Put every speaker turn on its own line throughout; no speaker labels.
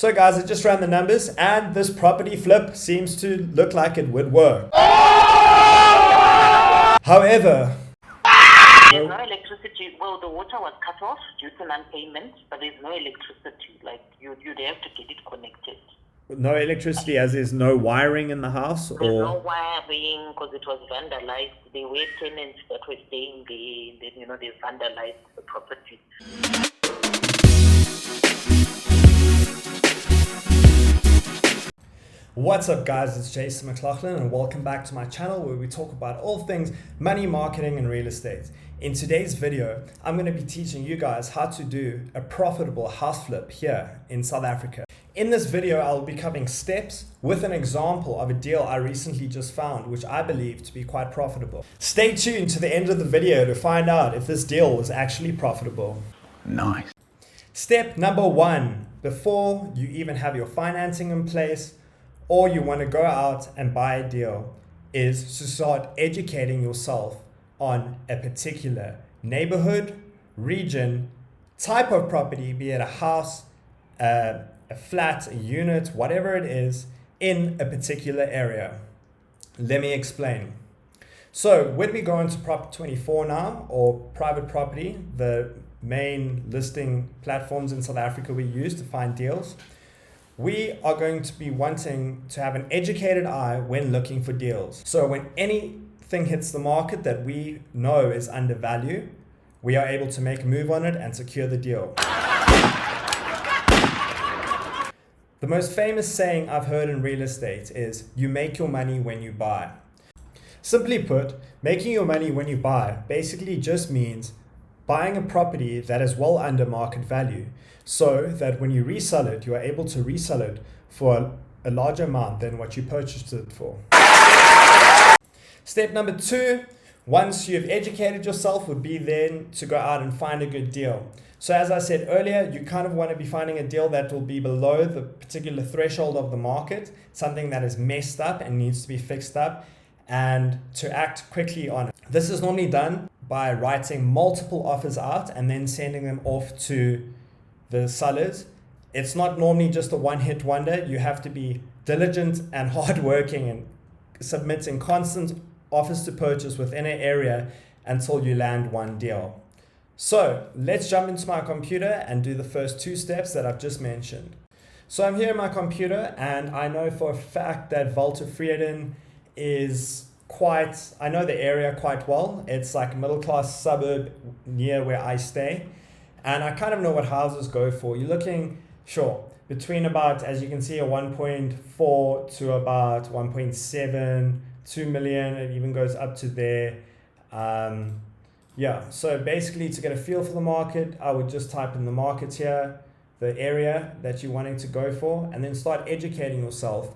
So guys, I just ran the numbers and this property flip seems to look like it would work. However,
there's no electricity. Well, the water was cut off due to non-payment, but there's no electricity. Like you'd have to get it connected.
No electricity, as there's no wiring in the house,
There's
or
no wiring because it was vandalized. There were tenants that were staying there. Then they vandalized the property.
What's up guys, it's Jason McLachlan and welcome back to my channel where we talk about all things money, marketing and real estate. In today's video, I'm going to be teaching you guys how to do a profitable house flip here in South Africa. In this video, I'll be covering steps with an example of a deal I recently just found, which I believe to be quite profitable. Stay tuned to the end of the video to find out if this deal was actually profitable.
Nice.
Step number one, before you even have your financing in place, or you want to go out and buy a deal, is to start educating yourself on a particular neighborhood, region, type of property, be it a house, a flat, a unit, whatever it is, in a particular area. Let me explain. So when we go into Prop 24 now, or private property, the main listing platforms in South Africa we use to find deals, we are going to be wanting to have an educated eye when looking for deals. So when anything hits the market that we know is undervalued, we are able to make a move on it and secure the deal. The most famous saying I've heard in real estate is, you make your money when you buy. Simply put, making your money when you buy basically just means buying a property that is well under market value, so that when you resell it, you are able to resell it for a larger amount than what you purchased it for. Step number two, once you've educated yourself, would be then to go out and find a good deal. So as I said earlier, you kind of want to be finding a deal that will be below the particular threshold of the market, something that is messed up and needs to be fixed up, and to act quickly on it. This is normally done by writing multiple offers out and then sending them off to the sellers. It's not normally just a one-hit wonder. You have to be diligent and hardworking and submitting constant offers to purchase within an area until you land one deal. So let's jump into my computer and do the first two steps that I've just mentioned. So I'm here in my computer and I know for a fact that Vreden is I know the area quite well. It's like a middle-class suburb near where I stay. And I kind of know what houses go for. You're looking, between about, as you can see, a 1.4 to about 1.7, 2 million. It even goes up to there. So basically to get a feel for the market, I would just type in the market here, the area that you're wanting to go for, and then start educating yourself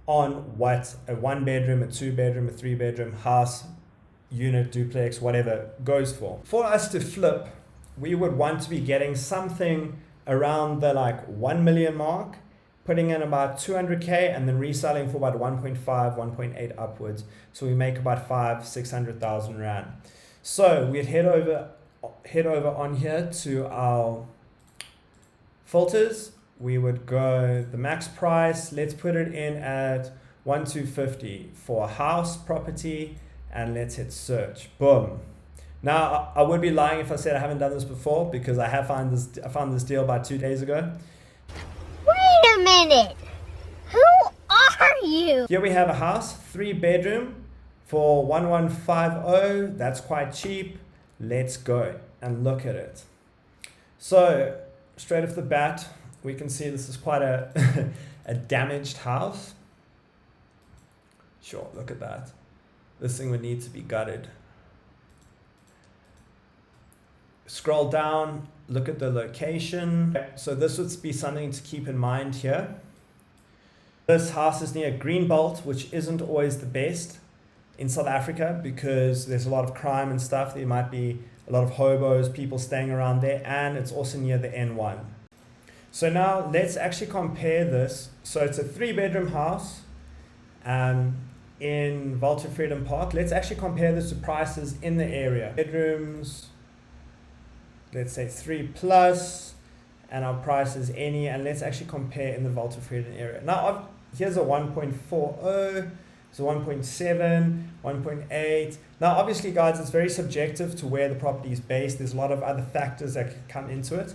on what a 1-bedroom, a 2-bedroom, a 3-bedroom house, unit, duplex, whatever goes for. For us to flip, we would want to be getting something around the 1 million mark, putting in about 200K and then reselling for about 1.5, 1.8 upwards. So we make about 500,000-600,000 Rand. So we'd head over on here to our filters. We would go the max price. Let's put it in at 1,250 for a house property and let's hit search. Boom. Now, I would be lying if I said I haven't done this before, because I found this deal about 2 days ago.
Wait a minute! Who are you?
Here we have a house, 3-bedroom for 1,150. That's quite cheap. Let's go and look at it. So, straight off the bat, we can see this is quite a damaged house. Look at that. This thing would need to be gutted. Scroll down, look at the location. So this would be something to keep in mind here. This house is near Greenbelt, which isn't always the best in South Africa because there's a lot of crime and stuff. There might be a lot of hobos, people staying around there, and it's also near the N1. So now let's actually compare this. So it's a 3-bedroom house in Vreden Park. Let's actually compare this to prices in the area. Bedrooms, let's say 3+, and our price is any, and let's actually compare in the Walter Vreden area. Now, here's a 1.40, it's a 1.7, 1.8. Now, obviously, guys, it's very subjective to where the property is based. There's a lot of other factors that can come into it.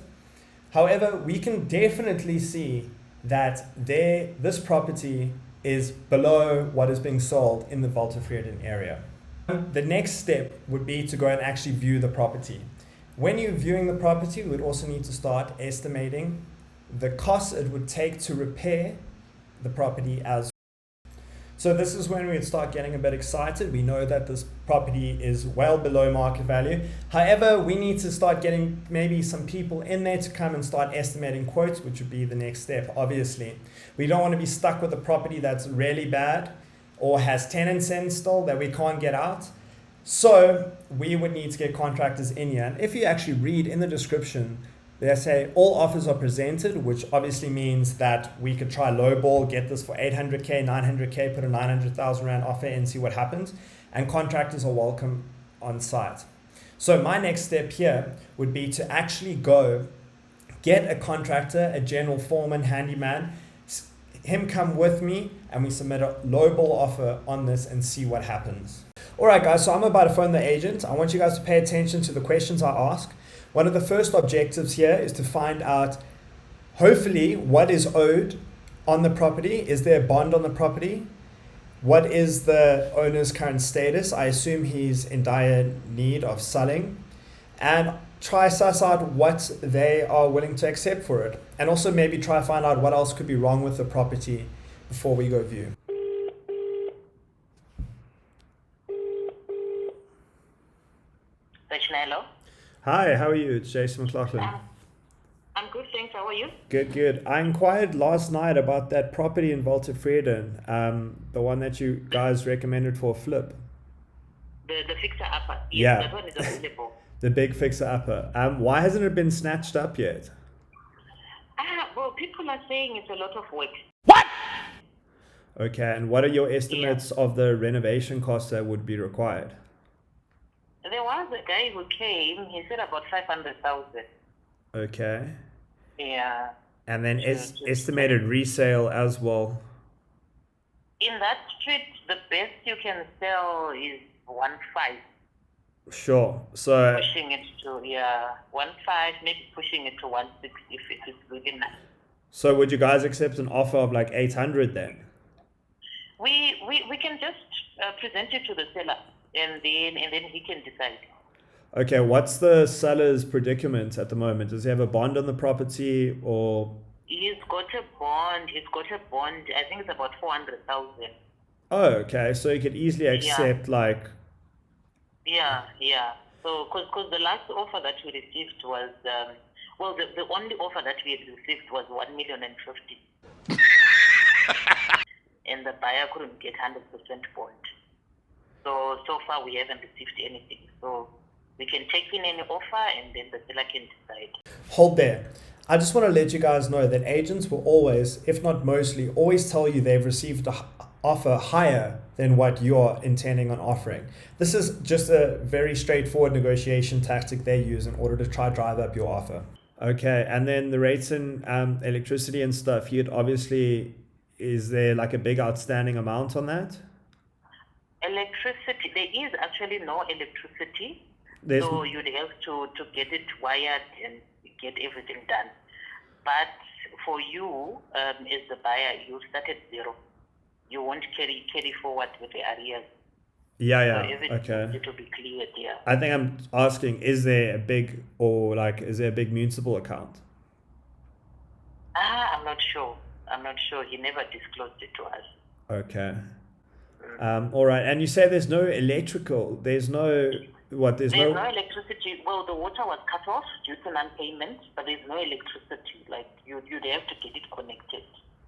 However, we can definitely see that this property is below what is being sold in the Walter Vreden area. The next step would be to go and actually view the property. When you're viewing the property, we would also need to start estimating the costs it would take to repair the property as well. So this is when we would start getting a bit excited. We know that this property is well below market value. However, we need to start getting maybe some people in there to come and start estimating quotes, which would be the next step, obviously. We don't want to be stuck with a property that's really bad or has tenants in still that we can't get out. So we would need to get contractors in here. And if you actually read in the description, they say all offers are presented, which obviously means that we could try lowball, get this for 800K, 900K, put a 900,000 Rand offer in and see what happens. And contractors are welcome on site. So my next step here would be to actually go get a contractor, a general foreman, handyman, him come with me, and we submit a lowball offer on this and see what happens. All right, guys, so I'm about to phone the agent. I want you guys to pay attention to the questions I ask. One of the first objectives here is to find out, hopefully, what is owed on the property. Is there a bond on the property? What is the owner's current status? I assume he's in dire need of selling. And try suss out what they are willing to accept for it. And also maybe try find out what else could be wrong with the property before we go view.
Hello.
Hi, how are you? It's Jason McLachlan.
I'm good, thanks. How are you?
Good, good. I inquired last night about that property in Walter Vreden, the one that you guys recommended for a flip.
The fixer upper. Yes,
Yeah.
that one is available.
The big fixer upper. Why hasn't it been snatched up yet?
Well, people are saying it's a lot of work.
Okay, and what are your estimates of the renovation costs that would be required?
There was a guy who came, he said about 500,000.
Okay.
Yeah.
And then estimated resale as well.
In that street, the best you can sell is 1.5.
Sure. So
Pushing it to 1.5, maybe pushing it to 1.6 if it is within that.
So would you guys accept an offer of like 800 then?
We can just present it to the seller, and then he can decide.
Okay, what's the seller's predicament at the moment? Does he have a bond on the property or?
He's got a bond. I think it's about 400,000.
Oh, okay. So you could easily accept like.
Yeah. So, because the last offer that we received was, the only offer that we had received was 1,050,000. And the buyer couldn't get 100% bond. So far we haven't received anything. So we can take in any offer and then the seller can decide. Hold
there. I just want to let you guys know that agents will always, if not mostly, always tell you they've received an offer higher than what you're intending on offering. This is just a very straightforward negotiation tactic they use in order to try drive up your offer. Okay, and then the rates in electricity and stuff, is there like a big outstanding amount on that?
Electricity, there is actually no electricity.
There's
so you'd have to get it wired and get everything done. But for you, as the buyer, you start at zero. You won't carry forward with the arrears.
Yeah.
So everything needs to be cleared, yeah.
I think I'm asking, is there a big municipal account?
I'm not sure. He never disclosed it to us.
Okay. All right. And you say there's no electrical. There's no
electricity. Well, the water was cut off due to non-payment, but there's no electricity. Like you'd have to get it connected.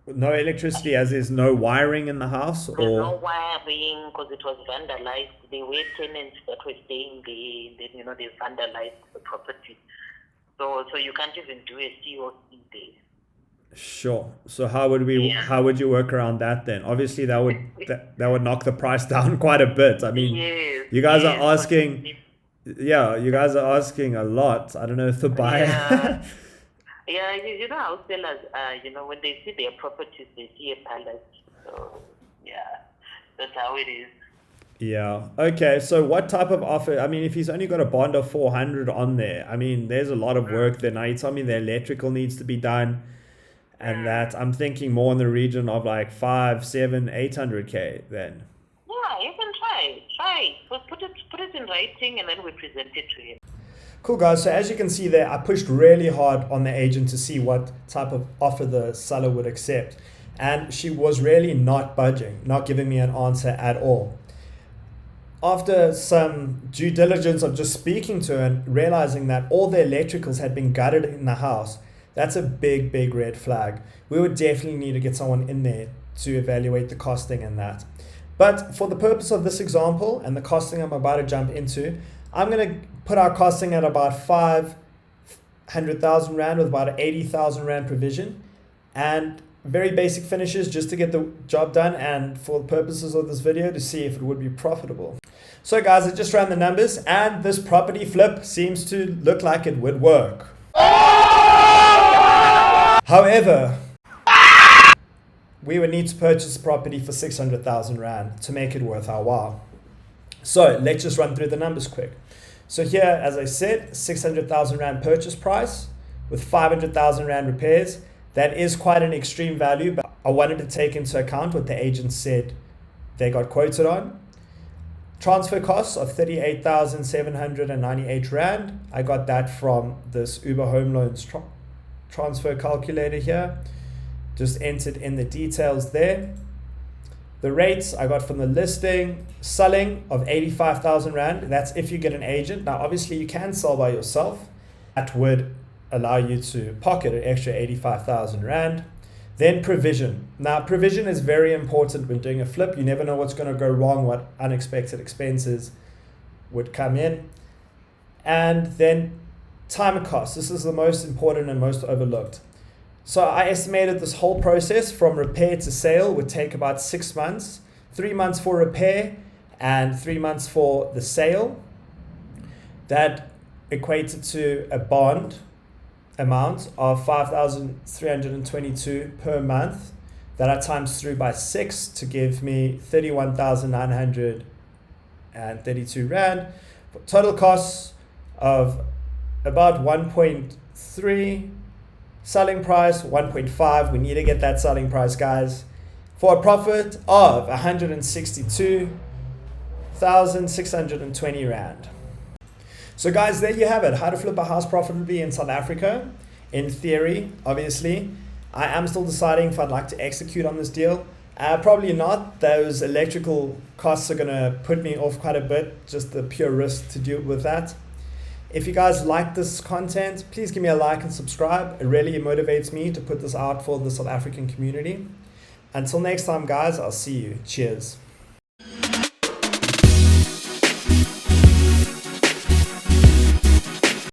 No electricity, as there's no wiring in the house,
There's no wiring because it was vandalized. There were tenants that were staying there, and then they vandalized the property. So you can't even do a COC there.
Sure. So how would you work around that then? Obviously that would knock the price down quite a bit. I mean, you guys are asking a lot. I don't know if the buyer
Yeah, you know how sellers are, when they see their properties, they see a palace. So, yeah, that's how it is.
Yeah. Okay. So what type of offer? I mean, if he's only got a bond of 400 on there, I mean, there's a lot of work there. Now you tell me the electrical needs to be done, and that I'm thinking more in the region of like 5, 7, 800K then.
Yeah, you can try. Put it in writing, and then we present it to him.
Cool, guys. So as you can see there, I pushed really hard on the agent to see what type of offer the seller would accept. And she was really not budging, not giving me an answer at all. After some due diligence of just speaking to her and realizing that all the electricals had been gutted in the house, that's a big, big red flag. We would definitely need to get someone in there to evaluate the costing and that. But for the purpose of this example and the costing I'm about to jump into, I'm going to put our costing at about 500,000 Rand with about an 80,000 Rand provision, and very basic finishes just to get the job done and for the purposes of this video to see if it would be profitable. So guys, I just ran the numbers and this property flip seems to look like it would work. However, we would need to purchase the property for 600,000 Rand to make it worth our while. So let's just run through the numbers quick. So here, as I said, 600,000 Rand purchase price with 500,000 Rand repairs. That is quite an extreme value, but I wanted to take into account what the agent said they got quoted on. Transfer costs of 38,798 Rand. I got that from this Uber Home Loans transfer calculator here. Just entered in the details there. The rates I got from the listing, selling of 85,000 Rand. That's if you get an agent. Now, obviously, you can sell by yourself. That would allow you to pocket an extra 85,000 Rand. Then provision. Now, provision is very important when doing a flip. You never know what's going to go wrong, what unexpected expenses would come in. And then time and cost. This is the most important and most overlooked. So I estimated this whole process from repair to sale would take about 6 months, 3 months for repair and 3 months for the sale. That equated to a bond amount of 5,322 per month that I times through by 6 to give me 31,932 Rand. Total costs of about 1.3, selling price 1.5. We need to get that selling price, guys, for a profit of 162,620 Rand. So guys, there you have it. How to flip a house profitably in South Africa. In theory, obviously. I am still deciding if I'd like to execute on this deal. Probably not. Those electrical costs are going to put me off quite a bit. Just the pure risk to deal with that. If you guys like this content, please give me a like and subscribe. It really motivates me to put this out for the South African community. Until next time, guys, I'll see you. Cheers.